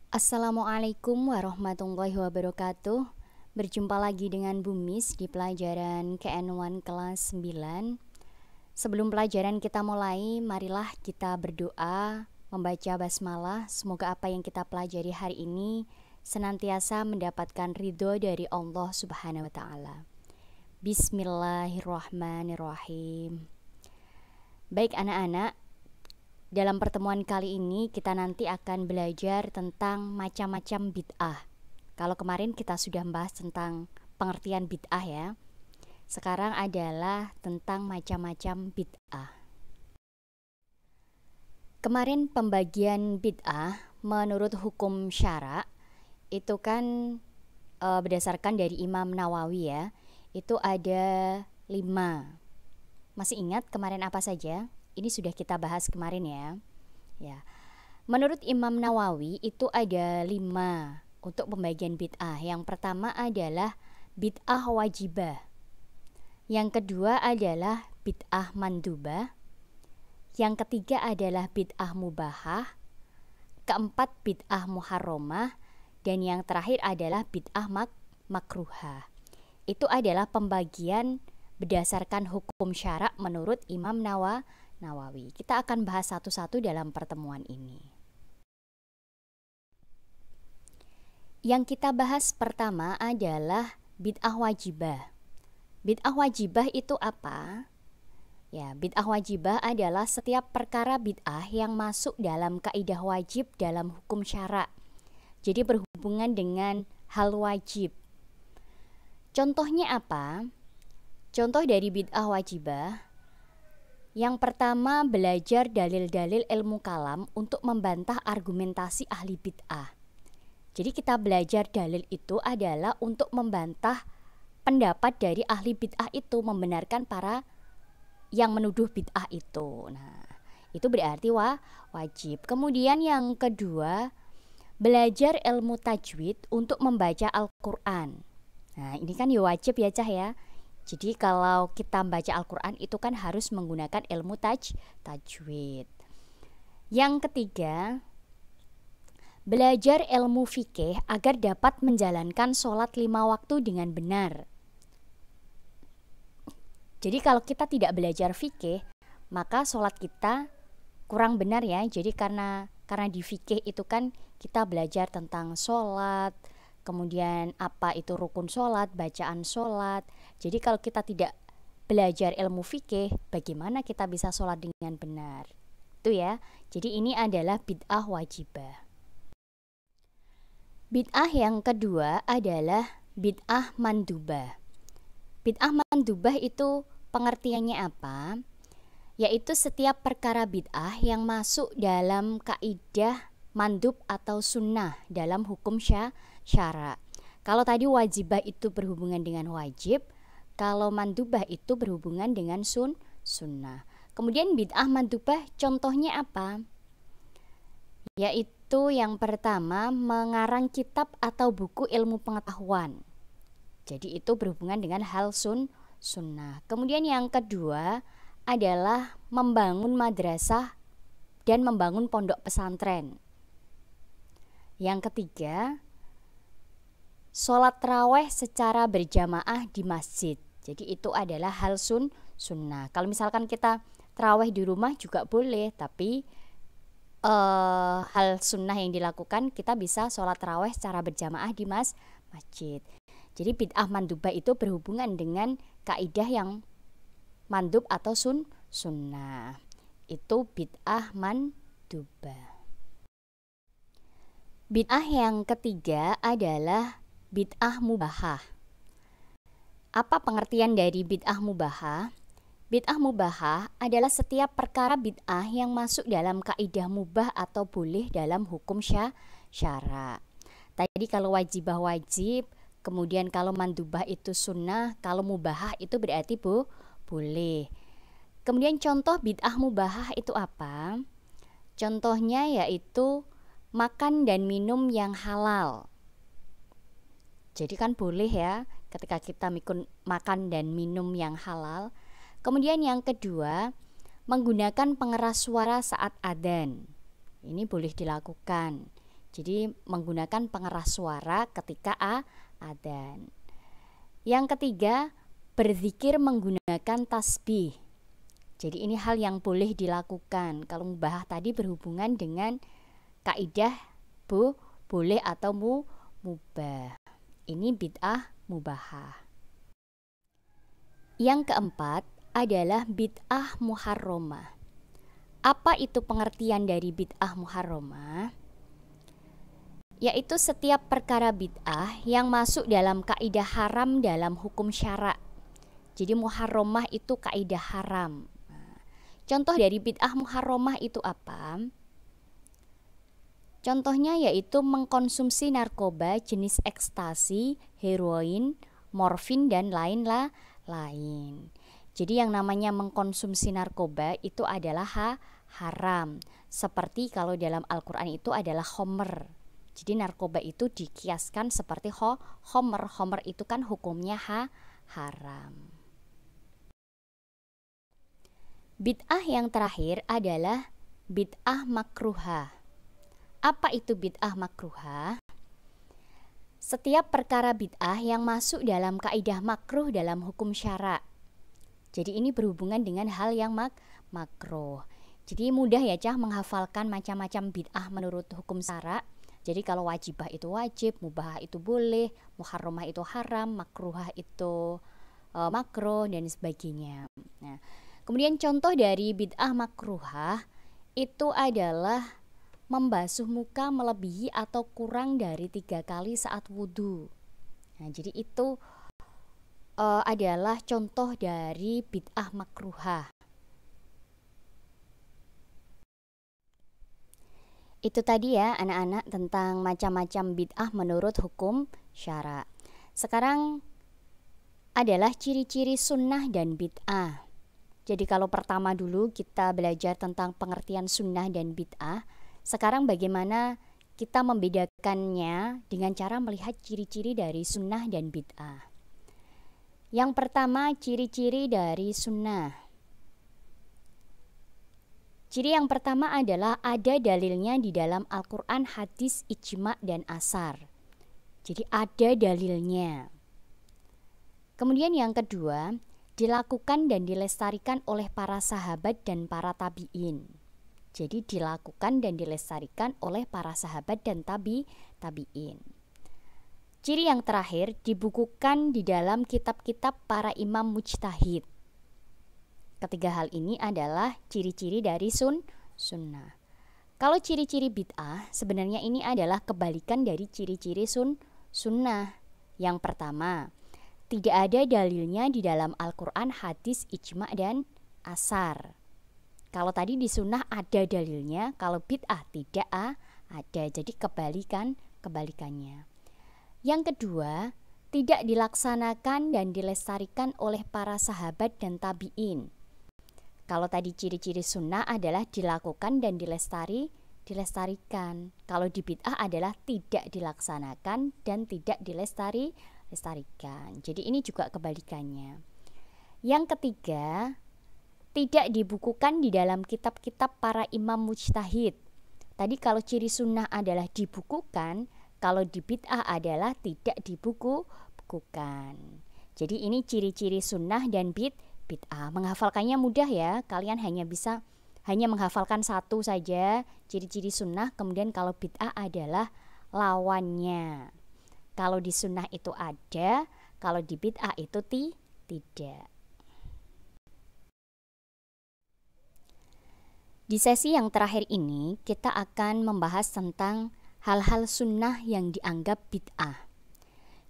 Assalamualaikum warahmatullahi wabarakatuh. Berjumpa lagi dengan Bu Miss di pelajaran KN1 kelas 9. Sebelum pelajaran kita mulai, marilah kita berdoa, membaca basmalah. Semoga apa yang kita pelajari hari ini senantiasa mendapatkan ridho dari Allah Subhanahu wa Ta'ala. Bismillahirrahmanirrahim. Baik anak-anak, dalam pertemuan kali ini kita nanti akan belajar tentang macam-macam bid'ah. Kalau kemarin kita sudah membahas tentang pengertian bid'ah ya. Sekarang adalah tentang macam-macam bid'ah. Kemarin pembagian bid'ah menurut hukum syara itu kan berdasarkan dari Imam Nawawi ya. Itu ada 5. Masih ingat kemarin apa saja? Ini sudah kita bahas kemarin ya. Menurut Imam Nawawi itu ada 5 untuk pembagian bid'ah. Yang pertama adalah bid'ah wajibah. Yang kedua adalah bid'ah mandubah. Yang ketiga adalah bid'ah mubahah. Keempat bid'ah muharramah. Dan yang terakhir adalah bid'ah makruhah. Itu adalah pembagian berdasarkan hukum syara menurut Imam Nawawi. Kita akan bahas satu-satu dalam pertemuan ini. Yang kita bahas pertama adalah bid'ah wajibah. Bid'ah wajibah itu apa? Ya, bid'ah wajibah adalah setiap perkara bid'ah yang masuk dalam kaidah wajib dalam hukum syara. Jadi berhubungan dengan hal wajib. Contohnya apa? Contoh dari bid'ah wajibah. Yang pertama, belajar dalil-dalil ilmu kalam untuk membantah argumentasi ahli bid'ah. Jadi kita belajar dalil itu adalah untuk membantah pendapat dari ahli bid'ah itu, membenarkan para yang menuduh bid'ah itu. Nah, itu berarti wajib. Kemudian yang kedua, belajar ilmu tajwid untuk membaca Al-Quran. Nah, ini kan ya wajib ya Cah ya. Jadi kalau kita membaca Al-Quran itu kan harus menggunakan ilmu tajwid. Yang ketiga, belajar ilmu fikih agar dapat menjalankan sholat 5 waktu dengan benar. Jadi kalau kita tidak belajar fikih, maka sholat kita kurang benar ya. Jadi karena di fikih itu kan kita belajar tentang sholat, kemudian apa itu rukun sholat, bacaan sholat. Jadi kalau kita tidak belajar ilmu fikih, bagaimana kita bisa sholat dengan benar? Itu ya. Jadi ini adalah bid'ah wajibah. Bid'ah yang kedua adalah bid'ah mandubah. Bid'ah mandubah itu pengertiannya apa? Yaitu setiap perkara bid'ah yang masuk dalam kaidah mandub atau sunnah dalam hukum syara. Kalau tadi wajibah itu berhubungan dengan wajib, kalau mandubah itu berhubungan dengan sunnah. Kemudian bid'ah mandubah contohnya apa? Yaitu yang pertama, mengarang kitab atau buku ilmu pengetahuan. Jadi itu berhubungan dengan hal sunnah. Kemudian yang kedua adalah membangun madrasah dan membangun pondok pesantren. Yang ketiga, sholat tarawih secara berjamaah di masjid. Jadi itu adalah hal sunnah. Kalau misalkan kita tarawih di rumah juga boleh, tapi hal sunnah yang dilakukan kita bisa sholat tarawih secara berjamaah di masjid. Jadi bid'ah mandubah itu berhubungan dengan kaidah yang mandub atau sunnah. Itu bid'ah mandubah. Bid'ah yang ketiga adalah bid'ah mubahah. Apa pengertian dari bid'ah mubahah? Bid'ah mubahah adalah setiap perkara bid'ah yang masuk dalam kaidah mubah atau boleh dalam hukum syara. Tadi kalau wajibah wajib, kemudian kalau mandubah itu sunnah, kalau mubahah itu berarti boleh. Kemudian contoh bid'ah mubahah itu apa? Contohnya yaitu makan dan minum yang halal. Jadi kan boleh ya ketika kita makan dan minum yang halal. Kemudian yang kedua, menggunakan pengeras suara saat adzan. Ini boleh dilakukan. Jadi menggunakan pengeras suara ketika adzan. Yang ketiga, berzikir menggunakan tasbih. Jadi ini hal yang boleh dilakukan. Kalau mubah tadi berhubungan dengan kaidah boleh atau mubah. Ini bid'ah mubahah. Yang keempat adalah bid'ah muharramah. Apa itu pengertian dari bid'ah muharramah? Yaitu setiap perkara bid'ah yang masuk dalam kaidah haram dalam hukum syara'. Jadi muharramah itu kaidah haram. Contoh dari bid'ah muharramah itu apa? Contohnya yaitu mengkonsumsi narkoba jenis ekstasi, heroin, morfin, dan lain. Jadi yang namanya mengkonsumsi narkoba itu adalah haram. Seperti kalau dalam Al-Quran itu adalah khomer. Jadi narkoba itu dikiaskan seperti khomer. Khomer itu kan hukumnya haram. Bid'ah yang terakhir adalah bid'ah makruhah. Apa itu bid'ah makruhah? Setiap perkara bid'ah yang masuk dalam kaidah makruh dalam hukum syara'. Jadi ini berhubungan dengan hal yang makruh. Jadi mudah ya Cah menghafalkan macam-macam bid'ah menurut hukum syara'. Jadi kalau wajibah itu wajib, mubah itu boleh, muharramah itu haram, makruhah itu makruh, dan sebagainya. Nah, kemudian contoh dari bid'ah makruhah itu adalah membasuh muka melebihi atau kurang dari 3 kali saat wudhu. Nah, jadi itu adalah contoh dari bid'ah makruhah. Itu tadi ya anak-anak tentang macam-macam bid'ah menurut hukum syara'. Sekarang adalah ciri-ciri sunnah dan bid'ah. Jadi kalau pertama dulu kita belajar tentang pengertian sunnah dan bid'ah. Sekarang bagaimana kita membedakannya dengan cara melihat ciri-ciri dari sunnah dan bid'ah. Yang pertama, ciri-ciri dari sunnah. Ciri yang pertama adalah ada dalilnya di dalam Al-Quran, hadis, ijma' dan asar. Jadi ada dalilnya. Kemudian yang kedua, dilakukan dan dilestarikan oleh para sahabat dan para tabi'in. Jadi dilakukan dan dilestarikan oleh para sahabat dan tabi'in. Ciri yang terakhir, dibukukan di dalam kitab-kitab para imam mujtahid. Ketiga hal ini adalah ciri-ciri dari sunnah. Kalau ciri-ciri bid'ah, sebenarnya ini adalah kebalikan dari ciri-ciri sunnah. Yang pertama, tidak ada dalilnya di dalam Al-Quran, hadis, ijma' dan asar. Kalau tadi di sunnah ada dalilnya, kalau bid'ah tidak ada. Jadi kebalikannya. Yang kedua, tidak dilaksanakan dan dilestarikan oleh para sahabat dan tabi'in. Kalau tadi ciri-ciri sunnah adalah dilakukan dan dilestarikan. Kalau di bid'ah adalah tidak dilaksanakan dan tidak dilestarikan. Jadi ini juga kebalikannya. Yang ketiga, tidak dibukukan di dalam kitab-kitab para imam mujtahid. Tadi kalau ciri sunnah adalah dibukukan, kalau di bid'ah adalah tidak dibukukan. Jadi ini ciri-ciri sunnah dan bid'ah. Menghafalkannya mudah ya, kalian hanya menghafalkan satu saja, ciri-ciri sunnah. Kemudian kalau bid'ah adalah lawannya. Kalau di sunnah itu ada, kalau di bid'ah itu tidak. Di sesi yang terakhir ini kita akan membahas tentang hal-hal sunnah yang dianggap bid'ah.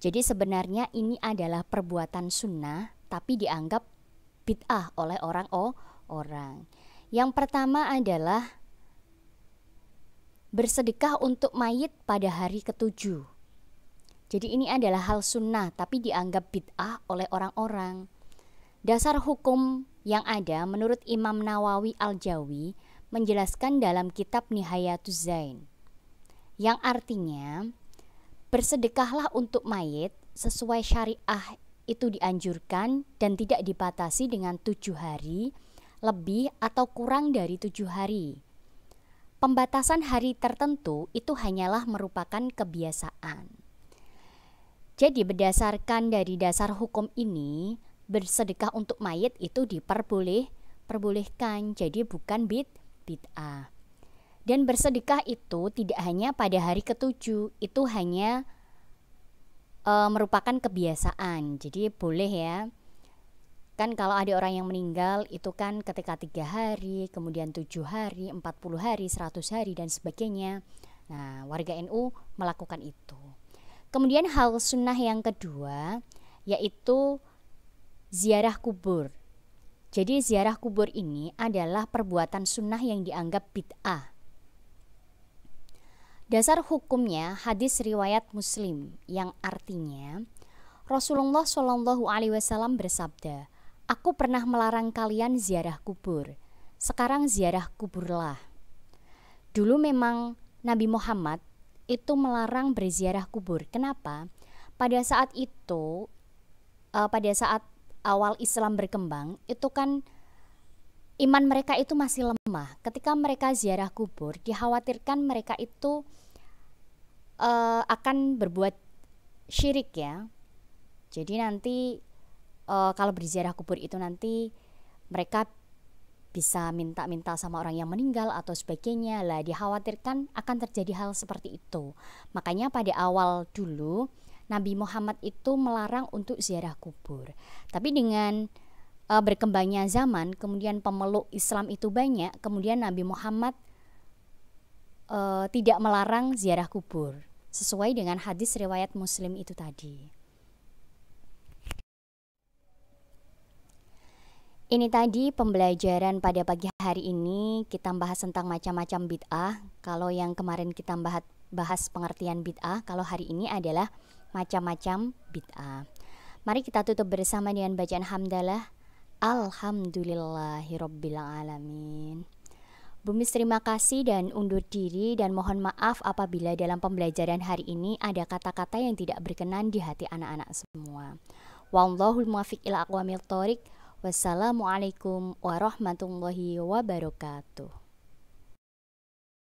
Jadi sebenarnya ini adalah perbuatan sunnah tapi dianggap bid'ah oleh orang. Yang pertama adalah bersedekah untuk mayit pada hari ke-7. Jadi ini adalah hal sunnah tapi dianggap bid'ah oleh orang-orang. Dasar hukum yang ada menurut Imam Nawawi Al-Jawi menjelaskan dalam kitab Nihayatuz Zain, yang artinya bersedekahlah untuk mayit sesuai syariah itu dianjurkan dan tidak dibatasi dengan 7 hari lebih atau kurang dari 7 hari. pembatasan hari tertentu itu hanyalah merupakan kebiasaan. Jadi berdasarkan dari dasar hukum ini, bersedekah untuk mayit itu diperbolehkan. Jadi bukan bid'ah. Dan bersedekah itu tidak hanya pada hari ke-7, itu hanya merupakan kebiasaan. Jadi boleh ya. Kan kalau ada orang yang meninggal itu kan ketika 3 hari, kemudian 7 hari, 40 hari, 100 hari dan sebagainya. Nah, warga NU melakukan itu. Kemudian hal sunnah yang kedua yaitu ziarah kubur. Jadi ziarah kubur ini adalah perbuatan sunnah yang dianggap bid'ah. Dasar hukumnya hadis riwayat Muslim yang artinya Rasulullah Shallallahu Alaihi Wasallam bersabda, "Aku pernah melarang kalian ziarah kubur. Sekarang ziarah kuburlah." Dulu memang Nabi Muhammad itu melarang berziarah kubur. Kenapa? Pada saat itu, pada saat awal Islam berkembang, itu kan iman mereka itu masih lemah. Ketika mereka ziarah kubur, dikhawatirkan mereka itu akan berbuat syirik ya. Jadi nanti kalau berziarah kubur itu nanti mereka bisa minta-minta sama orang yang meninggal atau sebagainya lah, dikhawatirkan akan terjadi hal seperti itu. Makanya pada awal dulu Nabi Muhammad itu melarang untuk ziarah kubur. Tapi dengan berkembangnya zaman, kemudian pemeluk Islam itu banyak, kemudian Nabi Muhammad tidak melarang ziarah kubur sesuai dengan hadis riwayat Muslim itu tadi. Ini tadi pembelajaran pada pagi hari ini, kita bahas tentang macam-macam bid'ah. Kalau yang kemarin kita bahas pengertian bid'ah, kalau hari ini adalah macam-macam bid'ah. Mari kita tutup bersama dengan bacaan hamdalah. Alhamdulillahirabbil alamin. Bumis terima kasih dan undur diri dan mohon maaf apabila dalam pembelajaran hari ini ada kata-kata yang tidak berkenan di hati anak-anak semua. Wallahul muwaffiq ila aqwamit thoriq. Wassalamualaikum warahmatullahi wabarakatuh.